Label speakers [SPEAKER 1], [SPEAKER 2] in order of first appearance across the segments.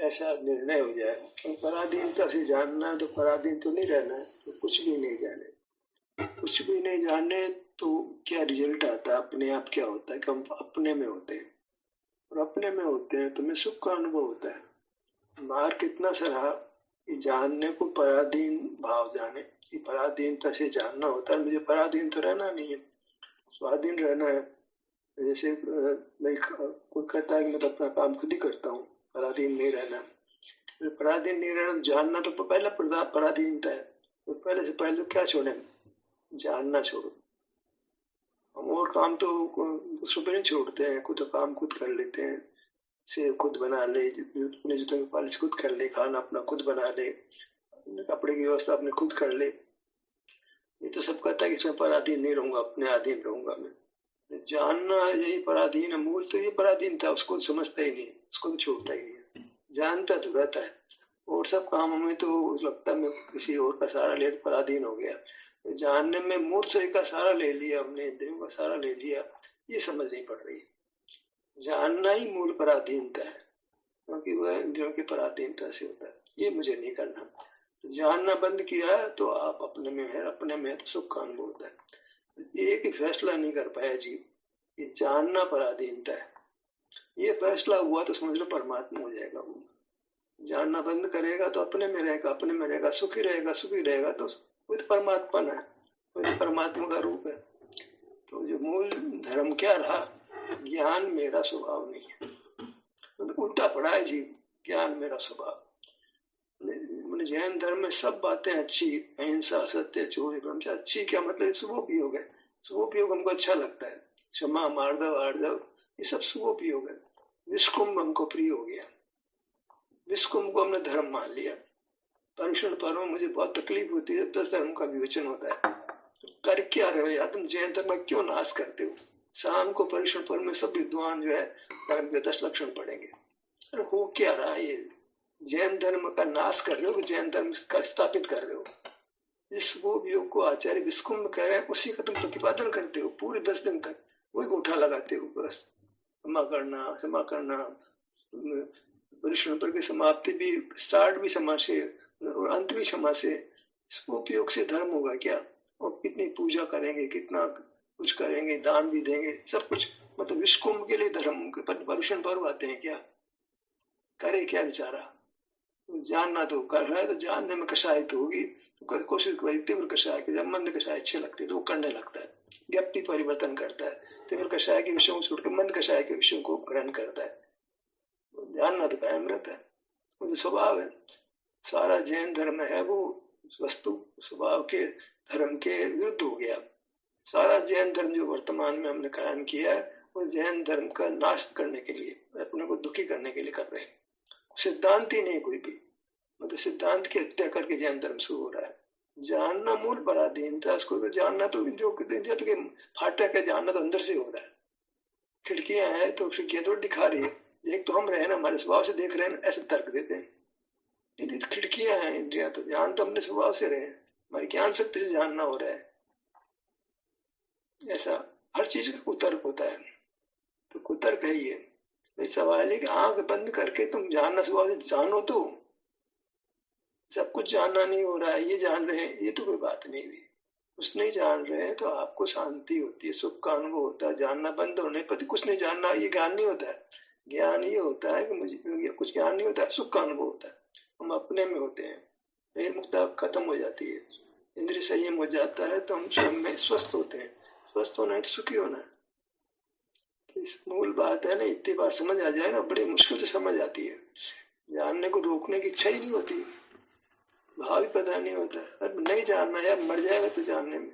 [SPEAKER 1] ऐसा निर्णय हो जाए। और पराधीनता से जानना है तो पराधीन तो नहीं रहना है, तो कुछ भी नहीं जाने। कुछ भी नहीं जाने तो क्या रिजल्ट आता है, अपने आप क्या होता है कि हम अपने में होते हैं, और अपने में होते हैं तो हमें सुख का अनुभव होता है। मार्ग कितना सराहा कि जानने को पराधीन भाव जाने, कि पराधीनता से जानना होता है। मुझे पराधीन तो रहना नहीं है, स्वाधीन रहना है। जैसे मैं कोई कहता है कि मैं तो अपना काम खुद ही करता हूँ, पराधीन नहीं रहना। तो पराधीन नहीं रहना, जानना तो पहला पराधीनता है। तो पहले से पहले क्या छोड़े, जानना छोड़ो। हम और काम तो दूसरों पे नहीं छोड़ते हैं, खुद काम खुद कर लेते हैं। से खुद बना ले, अपने जूतों की पॉलिश खुद कर ले, खाना अपना खुद बना ले, कपड़े की व्यवस्था अपने खुद कर ले। ये तो सब कहता है कि इसमें पराधीन नहीं रहूंगा, अपने अधीन रहूंगा मैं। जानना यही पराधीन है, मूल तो ये पराधीन था, उसको समझता ही नहीं, उसको तो छोड़ता ही नहीं, जानता तो रहता है। और सब काम हमें तो लगता है मैं किसी और का सहारा लिया तो पराधीन हो गया। जानने में मूर्ख शरीर का सहारा ले लिया हमने, इंद्रियों का सहारा ले लिया, ये समझ नहीं पड़ रही। जानना ही मूल पराधीनता है, क्योंकि वह इंद्रियों की पराधीनता से होता है। ये मुझे नहीं करना। जानना बंद किया तो आप अपने में है, अपने में है तो सुख का अनुभव होता है। एक ही फैसला नहीं कर पाया जीव कि जानना पराधीनता है। ये फैसला हुआ तो समझ लो परमात्मा हो जाएगा। वो जानना बंद करेगा तो अपने में रहेगा, अपने में रहेगा, सुखी रहेगा, सुखी रहेगा तो वो तो परमात्मा है, वो तो परमात्मा का रूप है। तो जो मूल धर्म क्या रहा, ज्ञान मेरा स्वभाव नहीं है। तो उल्टा पड़ा है जीव, ज्ञान मेरा स्वभाव। जैन धर्म में सब बातें अच्छी, अहिंसा, सत्य, चोरी, ब्रह्मचर्य, अच्छी क्या मतलब शुभोपयोग है। शुभोपयोग हमको अच्छा लगता है, क्षमा, मार्दव, आर्दव, ये सब शुभोपयोग है। विष्कुंभ हमको प्रिय हो गया, विष्कुंभ को हमने धर्म मान लिया। पर्युषण पर्व में मुझे बहुत तकलीफ होती है, 10 धर्म का विवेचन होता है। कर क्या रहे हो यार, तुम जैन धर्म का क्यों नाश करते हो? शाम को पर्युषण पर्व में सब विद्वान जो है धर्म के 10 लक्षण पढ़ेंगे। अरे हो क्या रहा है, ये जैन धर्म का नाश कर रहे हो, जैन धर्म का स्थापित कर रहे हो। जिस वो योग को आचार्य विष्कुंभ कह रहे हैं उसी का तुम प्रतिपादन करते हो। पूरे 10 दिन तक वही गोठा लगाते हो, बस क्षमा करना, क्षमा करना। पर्युषण पर्व की समाप्ति भी, स्टार्ट भी क्षमा से और अंत भी क्षमा से। इसको उपयोग से धर्म होगा क्या? और कितनी पूजा करेंगे, कितना कुछ करेंगे, दान भी देंगे, सब कुछ। मतलब विष्कुंभ के लिए धर्म पर्युषण पर्व आते हैं क्या? करे क्या बेचारा? जानना तो कर रहा है, तो जानने में कषाय तो होगी, तो कोशिश तीव्र कषाय के, जब मंद कषाय अच्छे लगते हैं तो वो करने लगता है, व्यक्ति परिवर्तन करता है, तीव्र कषाय के विषयों को छोड़कर मंद कषाय के विषयों को ग्रहण करता है। जानना तो कायम रहता है, वो तो स्वभाव है। सारा जैन धर्म है वो वस्तु स्वभाव के धर्म के विरुद्ध हो गया। सारा जैन धर्म जो वर्तमान में हमने कायम किया है वो जैन धर्म का नाश करने के लिए, अपने को दुखी करने के लिए कर रहे हैं। सिद्धांत ही नहीं कोई भी, मतलब सिद्धांत की हत्या करके जैन धर्म शुरू हो रहा है। जानना मूल पराधीनता, उसको तो जानना तो जो फाटक है, जानना तो अंदर से हो रहा है। खिड़कियां हैं तो खिड़कियां तो दिखा रही है, देख तो हम रहे ना, हमारे स्वभाव से देख रहे हैं, ऐसे तर्क देते हैं। यदि तो खिड़कियां हैं इंद्रियां, तो जान तो अपने स्वभाव से रहे, हमारी ज्ञान शक्ति से जानना हो रहा है। ऐसा हर चीज का कुतर्क होता है, तो कुतर्क है ये। भाई सवाल है कि आंख बंद करके तुम जानना स्वभाव से जानो, तो सब कुछ जानना नहीं हो रहा है, ये जान रहे हैं, ये तो कोई बात नहीं हुई। कुछ नहीं जान रहे हैं तो आपको शांति होती है, सुख का अनुभव होता है। जानना बंद होने पर कुछ नहीं जानना, ये ज्ञान नहीं होता है। ज्ञान ये होता है कि मुझे कुछ ज्ञान नहीं होता है, सुख का अनुभव होता है। हम अपने में होते हैं, फिर मुक्ता खत्म हो जाती है, इंद्रिय संयम हो जाता है, तो हम स्वयं में स्वस्थ होते हैं। स्वस्थ होना है तो सुखी होना है। इस मूल बात है ना, इतनी बात समझ आ जाए ना, बड़ी मुश्किल से समझ आती है। जानने को रोकने की इच्छा ही नहीं होती, भाव ही पता नहीं होता। अब नहीं जानना यार, मर जाएगा तो जानने में,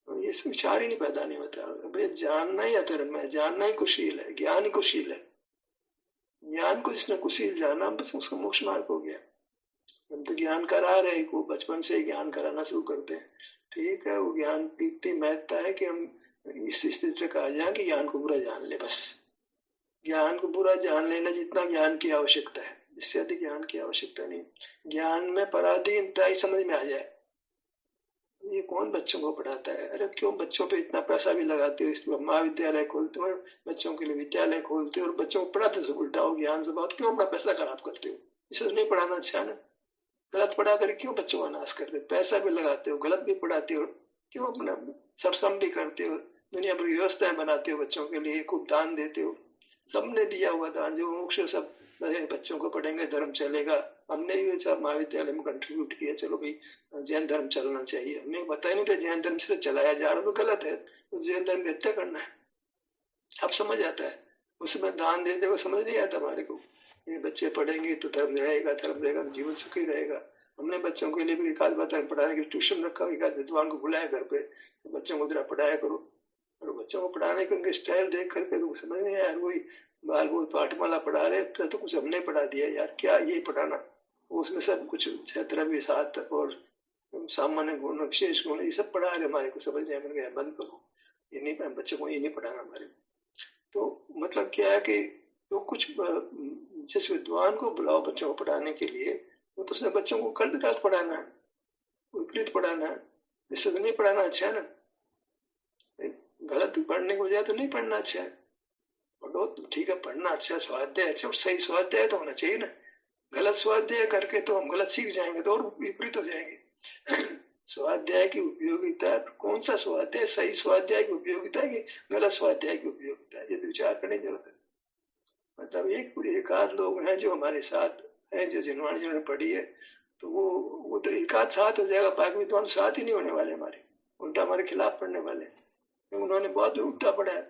[SPEAKER 1] तो ये विचार ही नहीं पैदा नहीं होता। भाई जानना ही अधर्म है, जानना ही कुशील है, ज्ञान ही कुशील है। ज्ञान को जिसने कुशील जाना, बस उसका मोक्ष मार्ग हो गया। हम तो ज्ञान करा रहे को, बचपन से ज्ञान कराना शुरू करते हैं, ठीक है। वो ज्ञान की इतनी महत्ता है कि हम इस स्थिति तक आ जाए कि ज्ञान को बुरा जान ले। बस ज्ञान को बुरा जान लेना जितना ज्ञान की आवश्यकता है, इससे अधिक ज्ञान की आवश्यकता नहीं। ज्ञान में पराधीनता ही समझ में आ जाए, ये कौन बच्चों को पढ़ाता है? अरे क्यों बच्चों पे इतना पैसा भी लगाते हो, इस महाविद्यालय खोलते हो, बच्चों के लिए विद्यालय खोलते हो और बच्चों को पढ़ाते से उल्टा हो ज्ञान से बात, क्यों अपना पैसा खराब करते हो? इसे नहीं पढ़ाना अच्छा ना। गलत पढ़ा कर क्यों बच्चों का नाश करते हो? पैसा भी लगाते हो, गलत भी पढ़ाते हो, क्यों अपना सत्संग भी करते हो, दुनिया भर की व्यवस्थाएं बनाते हो बच्चों के लिए, खूब दान देते हो। सबने दिया हुआ दान, जो मोक्ष सब बच्चों को पढ़ेंगे धर्म चलेगा। हमने भी सब महाविद्यालय में कंट्रीब्यूट किया, चलो भाई जैन धर्म चलना चाहिए। हमें बताया नहीं था जैन धर्म से चलाया जा रहा तो गलत है, तो जैन धर्म की हत्या करना है। अब समझ आता है, उसमें दान देते हुए समझ नहीं आता हमारे को। ये बच्चे पढ़ेंगे तो धर्म रहेगा, धर्म रहेगा तो जीवन सुखी रहेगा। हमने बच्चों के लिए भी एक आध बात पढ़ाने के लिए ट्यूशन रखा, एक आध विद्वान को बुलाया घर पे, तो बच्चों को जरा पढ़ाया करो। और बच्चों को पढ़ाने के उनके स्टाइल देख करके तो समझ नहीं आया, वही बाल बोल पाठमाला पढ़ा रहे थे तो कुछ हमने पढ़ा दिया यार, क्या ये पढ़ाना। उसमें सब कुछ क्षेत्र सात और सामान्य गुण विशेष गुण ये सब पढ़ा रहे हमारे को, समझ नहीं गया, बंद करो ये नहीं, बच्चों को ये नहीं पढ़ाना हमारे। तो मतलब क्या है कि तो कुछ जिस विद्वान को बुलाओ बच्चों को पढ़ाने के लिए, वो तो उसने बच्चों को गलत गलत पढ़ाना है, विपरीत पढ़ाना है, इससे तो नहीं पढ़ाना अच्छा है ना। गलत पढ़ने को जाए तो नहीं पढ़ना अच्छा है। पढ़ो तो ठीक है, पढ़ना अच्छा, स्वाध्याय अच्छा, सही स्वाध्याय तो होना चाहिए ना। गलत स्वाध्याय करके तो हम गलत सीख जाएंगे तो और विपरीत हो जाएंगे। स्वाध्याय की उपयोगिता, कौन सा स्वाध्याय, सही स्वाध्याय की उपयोगिता है कि गलत स्वाध्याय की उपयोगिता है, ये तो विचार करने की जरूरत है। मतलब एक आध लोग हैं जो हमारे साथ हैं, जो जिन्होंने पढ़ी है, तो वो तो एक आध साथ हो जाएगा, बाकी विद्वान साथ ही नहीं होने वाले हमारे, उल्टा हमारे खिलाफ पढ़ने वाले। उन्होंने बहुत उल्टा पढ़ा है।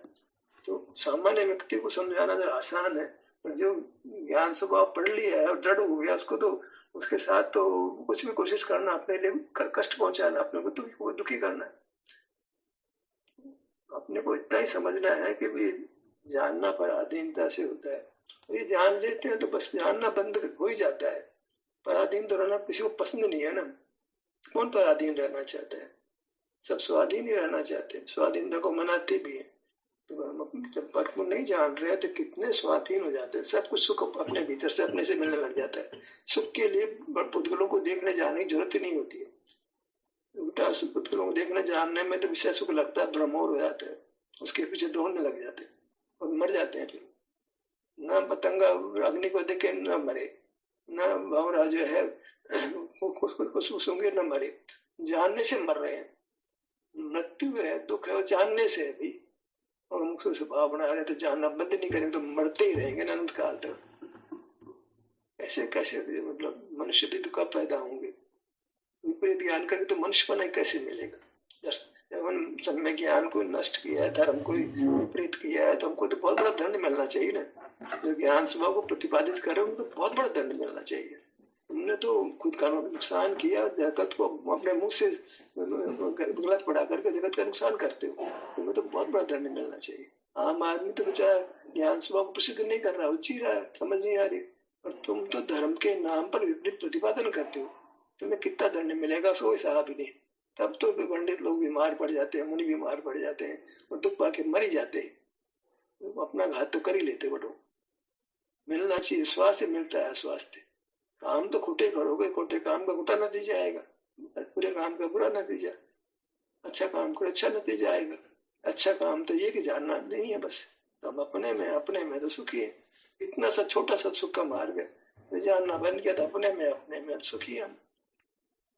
[SPEAKER 1] तो सामान्य व्यक्ति को समझाना जरा आसान है, पर जो ज्ञान स्वभाव पढ़ लिया है और दृढ़ हो गया, उसको तो उसके साथ तो कुछ भी कोशिश करना, अपने लिए कष्ट पहुंचाना, अपने को दुखी करना। अपने को इतना ही समझना है कि भी जानना पराधीनता से होता है। ये जान लेते हैं तो बस जानना बंद हो ही जाता है। पराधीन तो रहना किसी को पसंद नहीं है ना। कौन पराधीन रहना चाहता है? सब स्वाधीन ही रहना चाहते हैं, स्वाधीनता को मनाते भी हैं। तो हम जब पर को नहीं जान रहे तो कितने स्वाधीन हो जाते हैं, सब कुछ सुख अपने भीतर से अपने से मिलने लग जाता है। सुख के लिए पुद्गलों को देखने जाने की जरूरत ही नहीं होती है। उल्टा पुद्गलों को देखने जानने में तो विषय सुख लगता है, भ्रमोर हो जाता है, उसके पीछे दौड़ने लग जाते हैं और मर जाते हैं। फिर न पतंगा अग्नि को देखे न मरे, न भंवरा जो है खुशबू सूंघे न मरे, जानने से मर रहे हैं। मृत्यु है, दुख है, वो जानने से है भी। और मुख से स्वभाव बना रहे तो जानना बंद नहीं करेंगे तो मरते ही रहेंगे अनंत काल तक। ऐसे कैसे मतलब मनुष्य भी तो कब पैदा होंगे? विपरीत ज्ञान करके तो मनुष्य बना कैसे मिलेगा? जब सम्य ज्ञान को नष्ट किया है, धर्म को विपरीत किया है, तो हमको तो बहुत बड़ा दंड मिलना चाहिए ना। जो ज्ञान स्वभाव को प्रतिपादित कर रहे हो तो बहुत बड़ा दंड मिलना चाहिए। तुमने तो खुद का नुकसान किया, जगत को अपने मुंह से गलत पढ़ा करके जगत का नुकसान करते हो, तुम्हें तो बहुत बड़ा दंड मिलना चाहिए। आम आदमी तो बेचारा ज्ञान स्वभाव को प्रसिद्ध नहीं कर रहा, जी रहा है, समझ नहीं आ रही, और तुम तो धर्म के नाम पर विपरीत प्रतिपादन करते हो, तुम्हें कितना दंड मिलेगा उसको हिसाब ही नहीं। तब तो पंडित लोग बीमार पड़ जाते हैं, मुनि बीमार पड़ जाते हैं और दुख पाके मर ही जाते हैं। तो अपना घात तो कर ही लेते बटो। मिलना चाहिए, स्वास्थ्य मिलता है, स्वास्थ्य। काम तो खोटे करोगे, खोटे काम का खोटा नतीजा आएगा, बुरे काम का बुरा नतीजा। अच्छा काम करो, अच्छा नतीजा आएगा। अच्छा काम तो ये कि जानना नहीं है बस, तो हम अपने में तो सुखी है। इतना सा छोटा सा सुख का मार्ग है, तो जानना बंद किया तो अपने में सुखी है हम।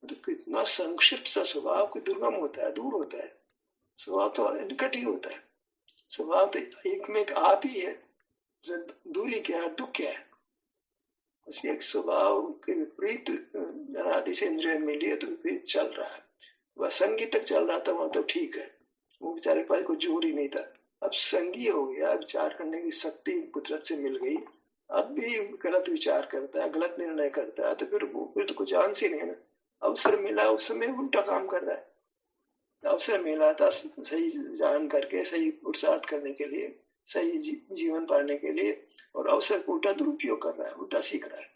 [SPEAKER 1] तो कितना संक्षिप्त सा स्वभाव को दुर्गम होता है, दूर होता है। स्वभाव तो निकट ही होता है, स्वभाव तो एक में एक आप ही है। दूरी क्या है, दुख क्या है? एक स्वभाव के विपरीत अनादि से इंद्रिय मिली है तो विपरीत चल रहा है। वह संगी तक चल रहा था, वहां तो ठीक है, वो बेचारे के पास कोई जोर ही नहीं था। अब संगी हो गया, विचार करने की शक्ति कुदरत से मिल गई, अब भी गलत विचार करता है, गलत निर्णय करता है, तो फिर तो कुछ आंस ही नहीं ना। अवसर मिला उस समय उल्टा काम कर रहा है। अवसर मिला था सही जान करके, सही पुरुषार्थ करने के लिए, सही जीवन पाने के लिए, और अवसर को उल्टा दुरुपयोग कर रहा है, उल्टा सीख रहा है।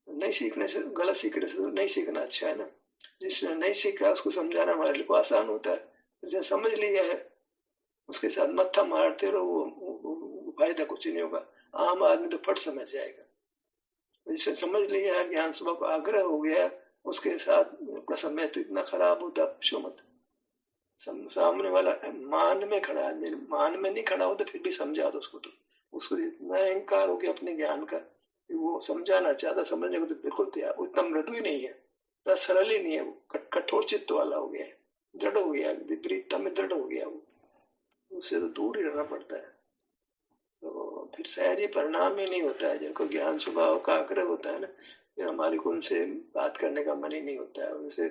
[SPEAKER 1] नहीं सीखने से, गलत सीखने से तो नहीं सीखना अच्छा है ना। जिसने नहीं सीखा उसको समझाना हमारे लिए आसान होता है। जिसने समझ लिया है उसके साथ मत्था मारते रहो, वो फायदा कुछ नहीं होगा। आम आदमी तो फट समझ जाएगा। जिसने समझ लिया है, ज्ञान स्वभाव को आग्रह हो गया, उसके साथ अपना समय तो इतना खराब होता, पूछो मत। सामने वाला मान में खड़ा है, मान में नहीं खड़ा हो तो फिर भी समझा दो उसको, तो उसको इतना अहंकार हो गया अपने ज्ञान का कि वो समझाना चाहता, समझने को तो बिल्कुल तैयार, वो इतना मृदु ही नहीं है, इतना सरल ही नहीं है, वो कठोर चित्त वाला हो गया है, दृढ़ हो गया, विपरीतता में दृढ़ हो गया वो, उससे तो दूर ही रहना पड़ता है। तो फिर सहज ही परिणाम ही नहीं होता है, जिनको ज्ञान स्वभाव का आग्रह होता है ना, फिर हमारे को उनसे बात करने का मन ही नहीं होता है, उनसे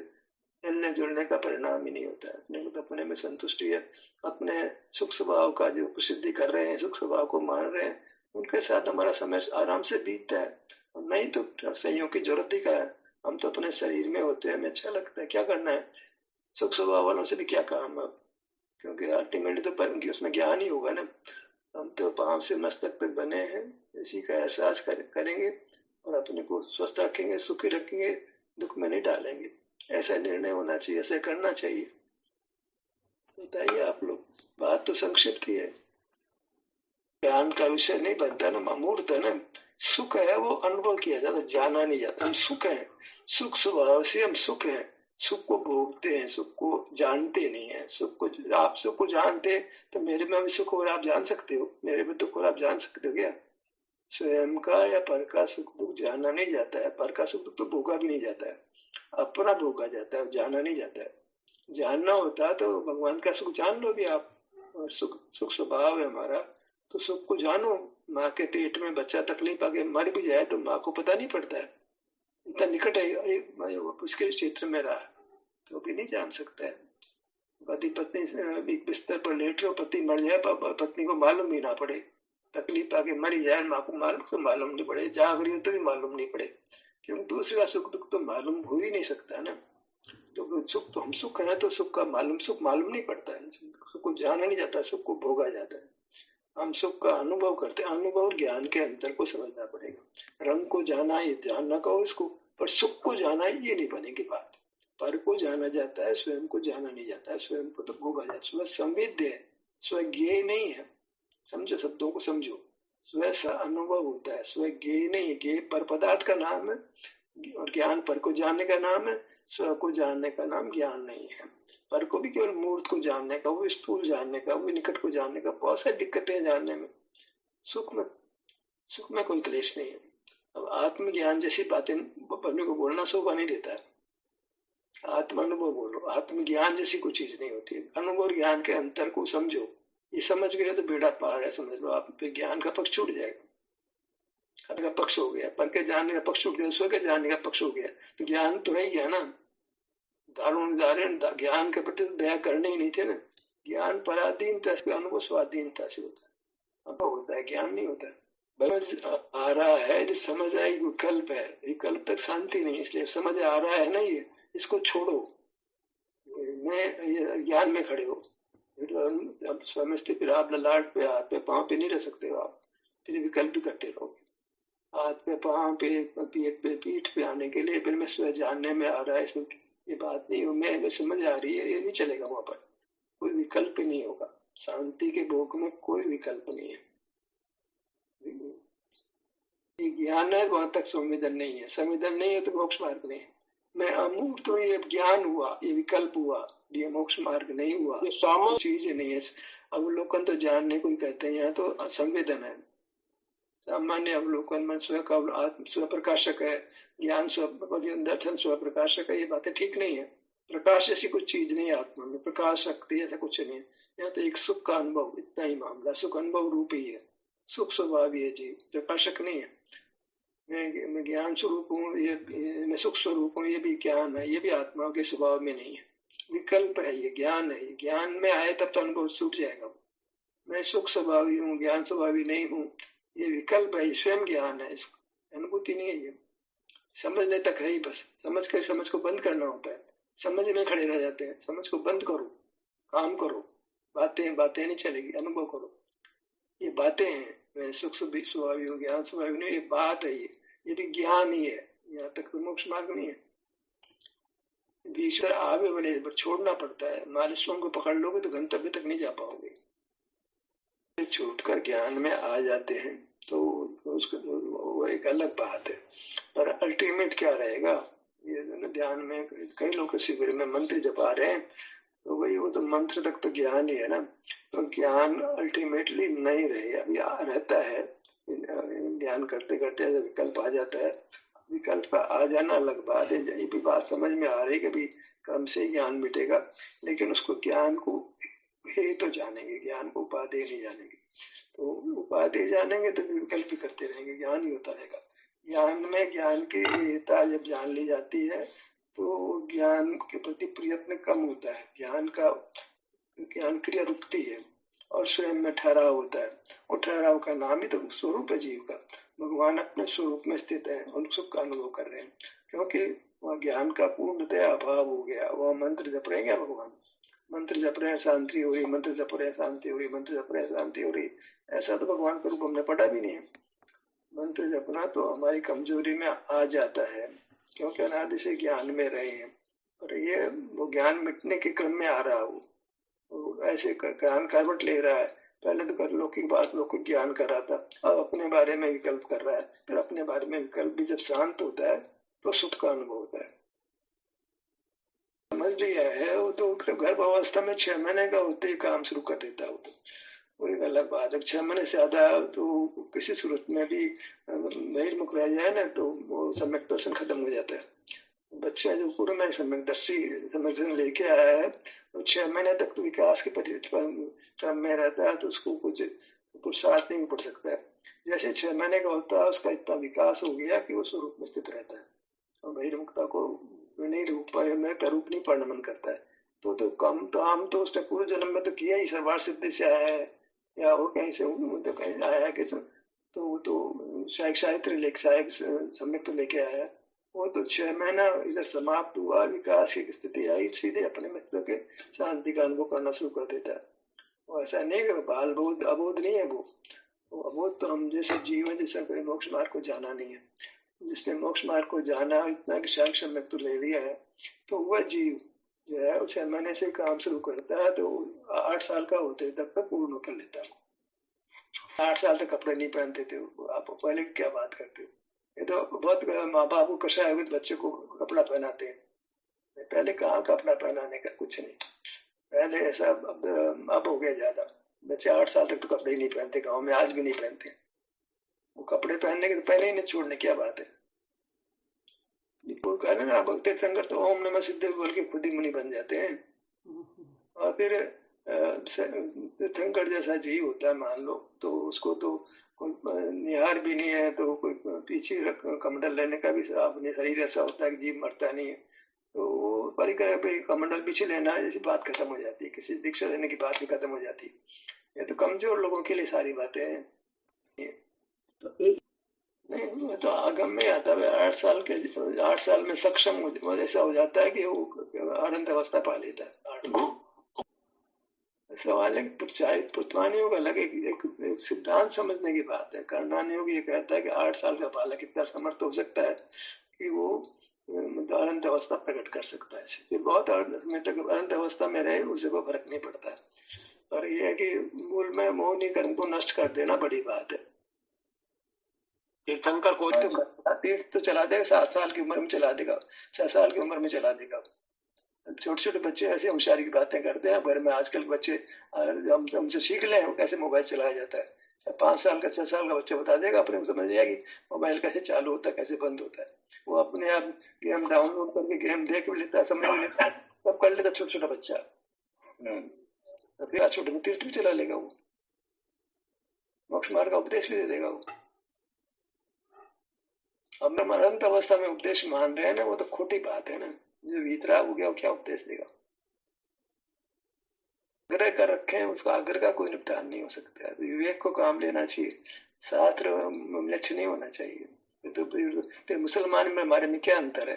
[SPEAKER 1] मिलने जुलने का परिणाम ही नहीं होता है। अपने को तो अपने में संतुष्टि है, अपने सुख स्वभाव का जो प्रसिद्धि कर रहे हैं, सुख स्वभाव को मान रहे हैं, उनके साथ हमारा समय आराम से बीतता है। और नहीं तो संयोग की जरूरत ही का है, हम तो अपने शरीर में होते हैं, हमें अच्छा लगता है, क्या करना है सुख स्वभाव वालों से भी क्या काम है, क्योंकि अल्टीमेटली तो उनकी उसमें ज्ञान ही होगा ना। हम तो पांव से मस्तक तक बने हैं, इसी का एहसास करेंगे और अपने को स्वस्थ रखेंगे, सुखी रखेंगे, दुख में नहीं डालेंगे। ऐसा निर्णय होना चाहिए, ऐसा करना चाहिए। बताइए आप लोग, बात तो संक्षिप्त ही है, ज्ञान का विषय नहीं बनता ना, अमूर्त है ना। सुख है वो अनुभव किया जाता, जाना नहीं जाता। हम सुख है, सुख स्वभाव से हम सुख है, सुख को भोगते हैं, सुख को जानते नहीं है। सुख को, आप सुख को जानते तो मेरे में भी सुख हो आप जान सकते हो, मेरे में दुख हो आप जान सकते हो क्या? स्वयं का या पर का सुख दुख जाना नहीं जाता है, पर का सुख दुख तो भोगा भी नहीं जाता है, अपना भोगा जाता है, जाना नहीं जाता है। जानना होता तो भगवान का सुख जान लो भी आप, और सुख सुख स्वभाव है हमारा, तो सुख को जानो। माँ के पेट में बच्चा तकलीफ आके मर भी जाए तो माँ को पता नहीं पड़ता है, इतना निकट है उसके क्षेत्र में रहा तो भी नहीं जान सकता है। पति पत्नी एक बिस्तर पर लेट रहे, पति मर जाए, पत्नी को मालूम ही ना पड़े, तकलीफ आके मर जाए, माँ को मालूम नहीं पड़े, जाग रही हो तो भी मालूम नहीं पड़े, क्योंकि दूसरा सुख दुख तो मालूम हो ही नहीं सकता ना। तो सुख तो हम सुख है तो सुख का सुख मालूम नहीं पड़ता है, सुख को जाना नहीं जाता, सुख को भोगा जाता है। हम सुख का अनुभव करते हैं, अनुभव और ज्ञान के अंतर को समझना पड़ेगा। रंग को जाना ये ध्यान ना कहो इसको, पर सुख को जाना ये नहीं बनेगी बात। पर को जाना जाता है, स्वयं को जाना नहीं जाता है, स्वयं को तो भोगा जाता है। स्व संवेद्य है, स्वज्ञेय नहीं है, समझो, शब्दों को समझो। स्व सा अनुभव होता है, स्वज्ञेय नहीं है। ज्ञेय पर पदार्थ का नाम है और ज्ञान पर को जानने का नाम है, स्व को जानने का नाम ज्ञान नहीं है। पर को भी केवल मूर्त को जानने का, वो स्थूल जानने का, वो निकट को जानने का, बहुत सारी दिक्कतें जानने में। सुख में कोई क्लेश नहीं है। अब आत्मज्ञान जैसी बातें अपने को बोलना शोभा नहीं देता है, आत्म अनुभव बोलो। आत्मज्ञान जैसी कोई चीज नहीं होती है। अनुभव और ज्ञान के अंतर को समझो, ये समझ गए तो बेड़ा पार है, समझ लो आप, फिर ज्ञान का पक्ष छूट जाएगा, का पक्ष हो गया, पर के जानने का पक्ष छूट गया, स्व के जानने का पक्ष हो गया, तो ज्ञान तो रह गया ना। दारुण ज्ञान के प्रति दया करने ही नहीं थे ना। ज्ञान पराधीनता से, अनुभव स्वाधीनता से होता है, अनुभव होता है, ज्ञान नहीं होता है। आ रहा है जो समझ आई, विकल्प है, विकल्प तक शांति नहीं, इसलिए समझ आ रहा है ना, ये इसको छोड़ो, मैं ज्ञान में खड़े हो। समझते फिर आप ललाट पे, हाथ पे, पांव पे नहीं रह सकते हो आप, फिर विकल्प करते रहोगे। हाथ पे, पांव पे, पीठ पे आने के लिए फिर मैं स्वयं जानने में आ रहा है, इसमें ये बात नहीं हो, मैं समझ आ रही है, ये नहीं चलेगा, वहां पर कोई विकल्प नहीं होगा। शांति के भोग में कोई विकल्प नहीं है। ये ज्ञान है, वहां तक संवेदन नहीं है, संवेदन नहीं है तो मोक्ष मार्ग नहीं है। मैं अमूर्त तो ये ज्ञान हुआ, ये विकल्प हुआ, ये मोक्ष मार्ग नहीं हुआ, ये सामान्य चीज नहीं है। अवलोकन तो जानने को ही कहते हैं, यहाँ तो संवेदन है। सामान्य अवलोकन में स्व का आत्म स्व प्रकाशक है, ज्ञान स्व दर्शन स्व प्रकाशक है, ये बातें ठीक नहीं है। प्रकाश ऐसी कुछ चीज नहीं है, आत्मा में प्रकाश शक्ति ऐसा कुछ नहीं है। यहाँ तो एक सुख का अनुभव, इतना ही मामला, सुख अनुभव रूप ही है, सुख स्वभाव है जी, प्रकाशक नहीं है। मैं ज्ञान स्वरूप हूँ, ये मैं सुख स्वरूप हूँ, ये भी ज्ञान है, ये भी आत्मा के स्वभाव में नहीं है, विकल्प है, ये ज्ञान है। ये ज्ञान में आए तब तो अनुभव छूट जाएगा। मैं सुख स्वभावी हूँ, ज्ञान स्वभावी नहीं हूँ, ये विकल्प है, स्वयं ज्ञान है, इसको अनुभूति नहीं है। ये समझने तक है ही, बस समझ कर समझ को बंद करना होता है। समझ में खड़े रह जाते हैं, समझ को बंद करो, काम करो, बातें नहीं चलेगी, अनुभव करो। ये बातें हैं, मैं सुख स्वभावी हूँ, ज्ञान स्वभावी नहीं, ये बात है, ये भी ज्ञान ही है। यहाँ तक तो मोक्ष मार्ग नहीं है। ईश्वर आगे बढ़े पर छोड़ना पड़ता है, मालिशों को पकड़ लोगे तो गंतव्य तक नहीं जा पाओगे। छूटकर ज्ञान में आ जाते हैं तो उसको वो एक अलग बात है, पर अल्टीमेट क्या रहेगा, ये जो ना ध्यान में कई लोग शिविर में मंत्र जपा रहे हैं, तो वही वो तो मंत्र तक तो ज्ञान ही है ना। तो ज्ञान अल्टीमेटली नहीं रहे, अभी रहता है। ध्यान करते करते ऐसे विकल्प आ जाता है। विकल्प आ जाना अलग बात है, ये भी बात समझ में आ रही है कि भी कर्म से ही ज्ञान मिटेगा, लेकिन उसको ज्ञान को ही तो जानेंगे, ज्ञान को उपाधि नहीं जानेंगे। तो उपाधि जानेंगे तो विकल्प भी करते रहेंगे, ज्ञान ही होता रहेगा। ज्ञान में ज्ञान की एहता जब जान ली जाती है तो ज्ञान के प्रति प्रयत्न कम होता है, ज्ञान क्रिया रुकती है और स्वयं में ठहराव होता है। और ठहराव का नाम ही तो स्वरूप है जीव का। भगवान अपने स्वरूप में स्थित है और सुख का अनुभव कर रहे हैं, क्योंकि वह ज्ञान का पूर्णतया अभाव हो गया। वह मंत्र जप रहे हैं भगवान, मंत्र जप रहे हैं शांति हो रही, मंत्र जप रहे हैं शांति हो रही, मंत्र जप रहे हैं शांति हो रही, ऐसा तो भगवान का रूप हमने पढ़ा भी नहीं है। मंत्र जपना तो हमारी कमजोरी में आ जाता है, क्योंकि अनादि से ज्ञान में रहे हैं, और ये वो ज्ञान मिटने के क्रम में आ रहा हो, तो ऐसे ज्ञान करवट ले रहा है। पहले तो लौकिक बात लौकिक ज्ञान कर रहा था, अब अपने बारे में विकल्प कर रहा है। फिर अपने बारे में विकल्प भी जब शांत होता है तो सुख का अनुभव होता है। समझ लिया है वो तो गर्भावस्था में 6 महीने का होते ही काम शुरू कर देता है वो तो वो एक अलग बात है। 6 महीने से ज्यादा तो किसी सूरत में भी बहिर्मुख रह जाए ना तो वो सम्यक दर्शन खत्म हो जाता है। बच्चा जो पूर्ण में सम्यक दर्शन लेके आया है तो 6 महीने तक तो विकास के क्रम में रहता है, तो उसको कुछ पुरुषार्थ नहीं पड़ सकता है। जैसे 6 महीने का होता है उसका इतना विकास हो गया कि वो स्वरूप में स्थित रहता है, और बहिर्मुखता को नहीं रूप नहीं पढ़ना मन करता है। तो कम तो हम तो उसने पूर्व जन्म में तो किया ही, सर्वार सिद्धि से आया है या वो कहीं से तो कहीं आया है किस, तो वो तो साहित्य लेख सम्यक तो लेके आया है। वो तो 6 महीना इधर समाप्त हुआ, विकास की स्थिति आई, सीधे अपने मस्तिष्क के शांति का अनुभव करना शुरू कर देता है। वो ऐसा नहीं कि बाल बोध अबोध नहीं है वो अबोध तो हम जैसे जीवन जैसा कोई मोक्ष मार्ग को जाना नहीं है। जिसने मोक्ष मार्ग को जाना इतना कि सम्यक तो ले लिया है, तो वह जीव जो है 6 महीने से काम शुरू करता है, तो 8 साल का होते तक तो पूर्ण कर लेता है। 8 साल तक कपड़े नहीं पहनते थे, आप पहले क्या बात करते हो। ये तो बहुत माँ बाप को कषाय हुए बच्चे को कपड़ा पहनाते हैं, पहले कहाँ कपड़ा पहनाने का कुछ नहीं, पहले ऐसा अब हो गया ज्यादा। बच्चे 8 साल तक तो कपड़े ही नहीं पहनते, गाँव में आज भी नहीं पहनते। वो कपड़े पहनने के तो पहले ही नहीं छोड़ने, क्या बात है। वो कह रहे ना तीर्थंकर तो ओम नमः सिद्धि बोल के खुद ही मुनि बन जाते हैं। और फिर तीर्थंकर जैसा जीव होता है मान लो, तो उसको तो कोई निहार भी नहीं है, तो कोई पीछे कमंडल लेने का भी अपने शरीर ऐसा होता है कि जीव मरता नहीं है, तो वो परिकर पे कमंडल पीछे लेना जैसी बात खत्म हो जाती है, किसी दीक्षा लेने की बात भी खत्म हो जाती है। ये तो कमजोर लोगों के लिए सारी बातें हैं। तो एक नहीं तो आगम में आता है 8 साल में सक्षम हो ऐसा हो जाता है कि वो अनंत अवस्था पा लेता है 8 में। सवाल है पुत्रानियों का अलग एक सिद्धांत समझने की बात है। कर्णानियोग ये कहता है कि 8 साल का बालक इतना समर्थ हो सकता है कि वो अनंत अवस्था प्रकट कर सकता है। फिर बहुत समय तक अनंत अवस्था में रहे उसे कोई फर्क नहीं पड़ता है, पर यह है कि मूल में मोहनी कर्म को नष्ट कर देना बड़ी बात है। तीर्थंकर को तीर्थ तो चला देगा, 7 साल की उम्र में चला देगा, 6 साल की उम्र में चला देगा। छोटे छोटे बच्चे ऐसे होशियारी की बातें करते हैं घर में। आजकल बच्चे हमसे सीख लें वो कैसे मोबाइल चलाया जाता है। 5 साल का 6 साल का बच्चा बता देगा, अपने को समझ जाएगी मोबाइल कैसे चालू होता है कैसे बंद होता है। वो अपने आप गेम डाउनलोड करके गेम देख भी लेता है, समझ भी लेता है, सब कर लेता छोटा छोटा बच्चा। तो फिर छोटे में तीर्थ भी चला लेगा, वो मोक्ष मार्ग का उपदेश भी दे देगा। वो अब हम अनंत अवस्था में उपदेश मान रहे हैं ना, वो तो खोटी बात है ना। जो वीतराग हो गया वो क्या उपदेश देगा। आग्रह कर रखे हैं, उसका आग्रह का कोई निपटान नहीं हो सकता है। विवेक को काम लेना चाहिए, शास्त्र लक्ष्य नहीं होना चाहिए। तो फिर मुसलमान में हमारे में क्या अंतर है।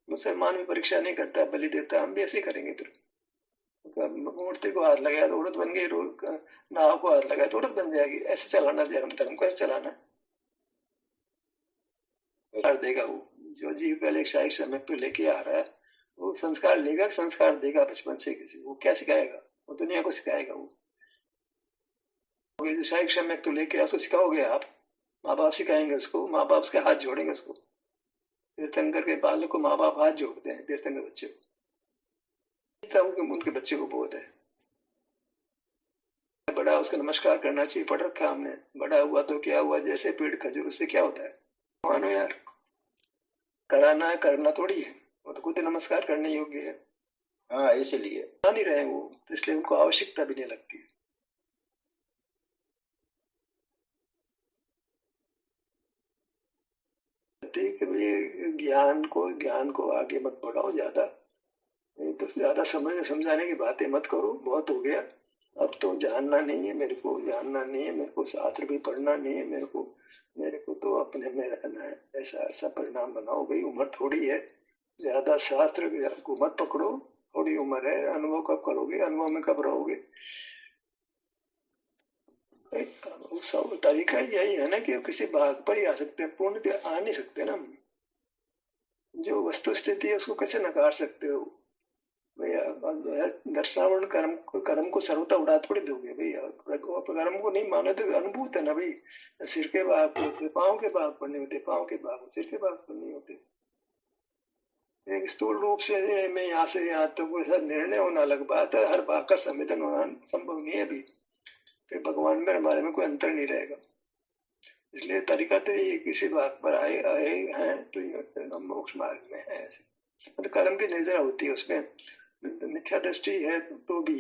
[SPEAKER 1] मुसलमान भी परीक्षा नहीं करता, बलि देता, हम भी ऐसे करेंगे। फिर मूर्ति को हाथ लगाया तो औरत बन गई, नाव को हाथ लगाया तो औरत बन जाएगी। ऐसे चलाना धर्म को ऐसे चलाना कर देगा। वो जो जीव पहले शाही सम्यक तो लेके आ रहा है वो संस्कार लेगा, संस्कार देगा बचपन से किसी वो क्या सिखाएगा, वो दुनिया को सिखाएगा। वो जो शाही सम्यक तो लेके उसको सिखाओगे आप, माँ बाप सिखाएंगे उसको, माँ बाप उसके हाथ जोड़ेंगे उसको। तीर्थंकर के बालक को माँ बाप हाथ जोड़ते हैं, तीर्थंकर बच्चे को, उनके बच्चे को बोध है, बड़ा उसका नमस्कार करना चाहिए, पढ़ रखा हमने, बड़ा हुआ तो क्या हुआ, जैसे पेड़ खजूर, उससे क्या होता है, मानो यार, कराना है, करना थोड़ी है, वो तो खुद नमस्कार करने योग्य है। हाँ, इसलिए नहीं रहे वो, तो इसलिए उनको आवश्यकता भी नहीं लगती है। ज्ञान को आगे मत बढ़ाओ ज्यादा, नहीं तो ज्यादा समझाने की बातें मत करो, बहुत हो गया, अब तो जानना नहीं है मेरे को, जानना नहीं है मेरे को, शास्त्र भी पढ़ना नहीं है मेरे को तो अपने में रहना है, ऐसा ऐसा परिणाम बनाओ भाई, उम्र थोड़ी है, ज्यादा शास्त्र को मत पकड़ो, थोड़ी उम्र है, अनुभव कब करोगे, अनुभव में कब रहोगे। सब तरीका यही है ना कि किसी भाग पर ही आ सकते हैं, पूर्ण पे आ नहीं सकते ना, जो वस्तु स्थिति है उसको कैसे नकार सकते हो भैया, दर्शनावरण कर्म को सर्वता उड़ा थोड़ी दोगे भैया, कर्म को नहीं माने तो अनुभूत है ना भाई, सिर के भाग पर होते, पाँव के भाग पर नहीं होते, पाँव के भाग सिर के भाग पर नहीं होते, एक स्थूल रूप से मैं यहाँ से यहाँ तक तो ऐसा निर्णय होना अलग बात है, हर भाग का संवेदन होना संभव नहीं है अभी, फिर भगवान में हमारे में कोई अंतर नहीं रहेगा, इसलिए तरीका तो ये किसी बात पर आए आए हैं तो मोक्ष मार्ग में है, ऐसे तो कर्म की निर्जरा होती है, उसमें मिथ्या दृष्टि है तो भी,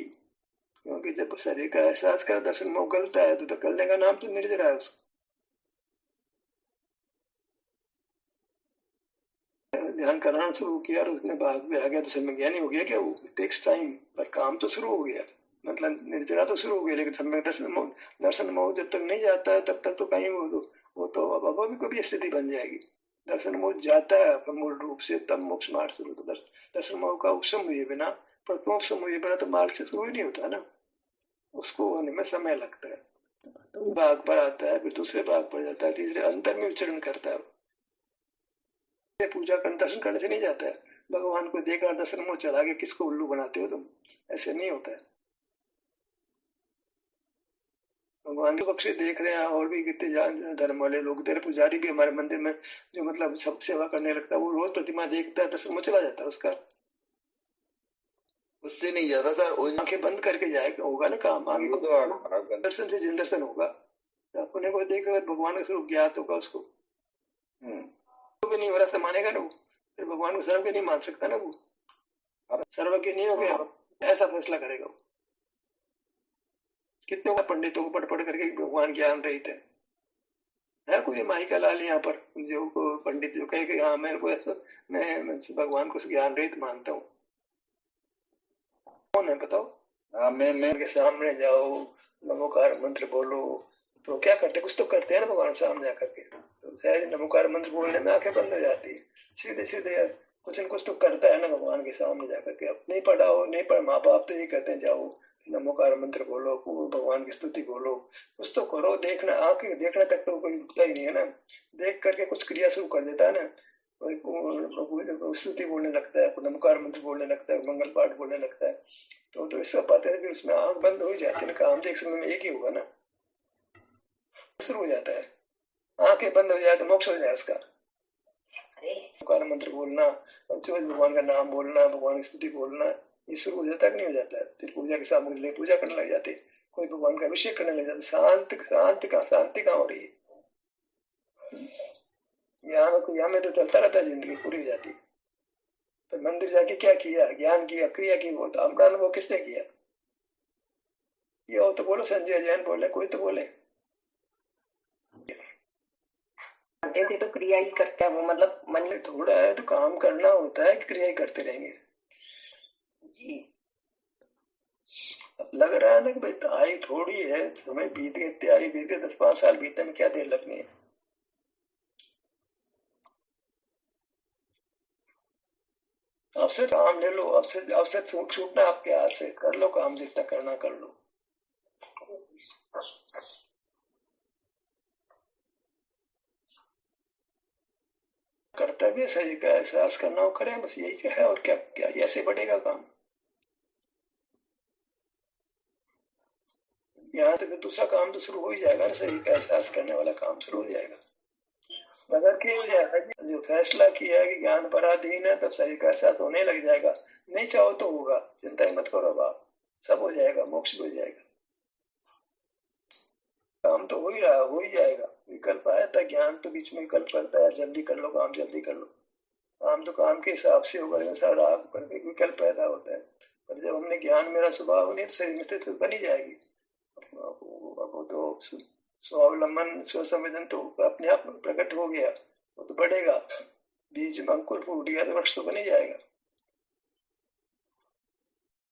[SPEAKER 1] क्योंकि जब शरीर का एहसास का दर्शन मोह गलता है तो करने का नाम तो निर्जरा है उसका, ध्यान कराना शुरू किया और उसने भाग में आ गया तो समय ज्ञानी हो गया क्या, वो टेक्स टाइम, पर काम तो शुरू हो गया, मतलब निर्जरा तो शुरू हो गया, लेकिन सम्यक दर्शन मोह जब तक नहीं जाता है तब तक तो कहीं वो तो अब भी कोई स्थिति बन जाएगी, दर्शन मोह जाता है मूल रूप से तब मोक्ष मार्ग शुरू, तो दर्शन मोह का उपशम हुए बिना, प्रथमोपशम हुए बिना तो मार्ग से शुरू ही नहीं होता ना, उसको होने में समय लगता है, तो भाग पर आता है, फिर दूसरे भाग पर जाता है, तीसरे अंतर में विचरण करता है, पूजा कर दर्शन करने से नहीं जाता है, भगवान को देखा दर्शन मोह चला के किसको उल्लू बनाते हो तुम, ऐसे नहीं होता है, भगवान के पक्ष देख रहे हैं, और भी कितने धर्म वाले लोग, तेरे पुजारी भी हमारे मंदिर में जो मतलब सब सेवा करने लगता है, वो रोज प्रतिमा देखता है, दर्शन मोह चला जाता है उसका, उससे नहीं जाता सर, आंखें बंद करके जाएगा, होगा ना काम, आगे को तो दर्शन से जिन दर्शन होगा, अपने को देख भगवान का स्वरूप ज्ञात होगा उसको, तो भी नहीं हो रहा से मानेगा ना वो, फिर भगवान को सर्व के नहीं मान सकता ना वो, सर्वज्ञ नहीं हो गया, ऐसा फैसला करेगा वो, कितने पंडितों को पढ़ पढ़ करके भगवान ज्ञान रहित है कोई माई का लाल यहाँ पर, जो पंडित जो कहे कि हाँ मेरे को ऐसा, मैं भगवान को ज्ञान रहित मानता हूँ, कौन है बताओ, हाँ मैं के सामने जाओ, नमोकार मंत्र बोलो, तो क्या करते, कुछ तो करते हैं ना भगवान सामने जाकर के, तो शायद नमोकार मंत्र बोलने में आंखें बंद हो जाती है, सीधे सीधे कुछ न कुछ तो करता है ना भगवान के सामने जाकर के, अब नहीं पढ़ाओ नहीं पढ़, माँ बाप तो ये कहते हैं जाओ नमोकार मंत्र बोलो, भगवान की स्तुति बोलो, कुछ तो करो, देखना आंख देखने तक तो कोई रुकता ही नहीं है ना, देख करके कुछ क्रिया शुरू कर देता है ना, स्तुति बोलने लगता है, नमोकार मंत्र बोलने लगता है, मंगल पाठ बोलने लगता है, तो इसका पता है कि उसमें आंख बंद हो ही जाती है, काम तो एक समय में एक ही होगा ना, शुरू हो जाता है, आंखें बंद हो जाए तो मोक्ष हो जाए उसका, नमोकार मंत्र बोलना, भगवान का नाम बोलना, भगवान की स्तुति बोलना, ये शुरू हो जाता है कि नहीं हो जाता है, फिर पूजा की सामग्री ले पूजा करने लग जाते, कोई भगवान का अभिषेक करने लग जाते, शांति कहाँ हो रही है, यहाँ में तो चलता रहता है, जिंदगी पूरी हो जाती है, तो मंदिर जाके क्या किया, ज्ञान किया, क्रिया की, वो तो अपना अनुभव किसने किया, ये हो तो बोलो, संजय जैन बोले, कोई तो बोले, थे तो क्रिया ही करते हैं वो, मतलब मन में थोड़ा है तो काम करना होता है कि क्रिया ही करते रहेंगे जी, अब लग रहा है ना कि भाई आई थोड़ी है, समय बीत गए, तैयारी बीत गए, 10-5 साल बीतने में क्या देर लगनी है, आपसे काम ले लो, आपसे छूटना आपके हाथ से, कर लो काम, जितना करना कर लो, कर्तव्य शरीर का एहसास करना हो करें, बस यही है, और क्या क्या ऐसे बढ़ेगा काम, यहाँ तक दूसरा काम तो शुरू हो ही जाएगा ना, शरीर का एहसास करने वाला काम शुरू हो जाएगा, मगर की हो जाएगा कि जो फैसला किया है कि ज्ञान पराधीन है, तब शरीर का एहसास होने लग जाएगा। नहीं चाहो तो होगा, चिंता ही मत करो बाप, सब हो जाएगा, मोक्ष भी हो जाएगा। काम तो हो ही रहा, हो ही जाएगा। विकल्प आया था, ज्ञान तो बीच में विकल्प करता है, जल्दी कर लो काम, जल्दी कर लो काम, तो काम के हिसाब से होगा, सारा करके विकल्प पैदा होता है। पर जब हमने ज्ञान मेरा स्वभाव नहीं, तो शरीर में स्थिति बनी जाएगी। वो तो स्वावलंबन स्वसंवेदन तो अपने आप प्रकट हो गया, वो तो बढ़ेगा। बीज में अंकुर फूट गया तो वृक्ष तो बन ही जाएगा।